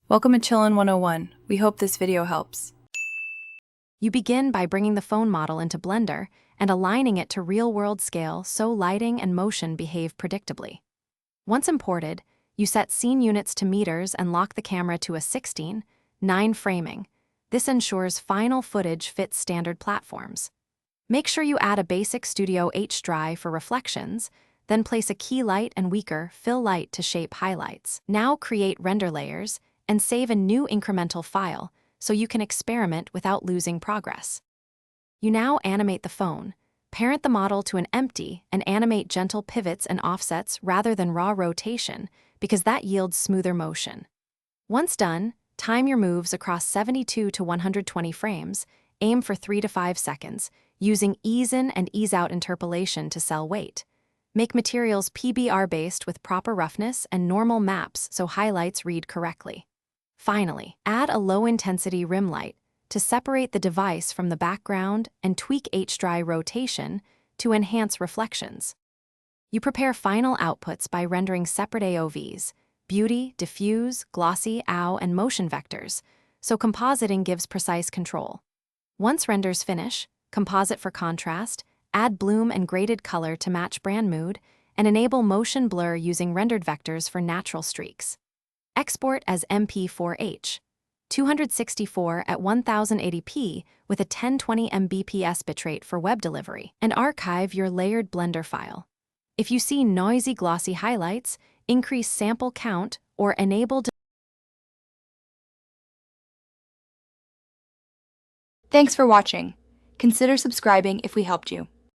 Welcome to Chillin' 101. We hope this video helps. You begin by bringing the phone model into Blender and aligning it to real-world scale so lighting and motion behave predictably. Once imported, you set scene units to meters and lock the camera to a 16:9 framing. This ensures final footage fits standard platforms. Make sure you add a basic Studio H dry for reflections, then place a key light and weaker fill light to shape highlights. Now create render layers and save a new incremental file so you can experiment without losing progress. You now animate the phone, parent the model to an empty, and animate gentle pivots and offsets rather than raw rotation because that yields smoother motion. Once done, time your moves across 72 to 120 frames, aim for 3 to 5 seconds, using ease-in and ease-out interpolation to sell weight. Make materials PBR-based with proper roughness and normal maps so highlights read correctly. Finally, add a low-intensity rim light to separate the device from the background and tweak H-dry rotation to enhance reflections. You prepare final outputs by rendering separate AOVs, beauty, diffuse, glossy, ow, and motion vectors, so compositing gives precise control. Once renders finish, composite for contrast, add bloom and graded color to match brand mood, and enable motion blur using rendered vectors for natural streaks. Export as MP4H, 264 at 1080p with a 1020 Mbps bitrate for web delivery, and archive your layered Blender file. If you see noisy glossy highlights, increase sample count or enable. Thanks for watching. Consider subscribing if we helped you.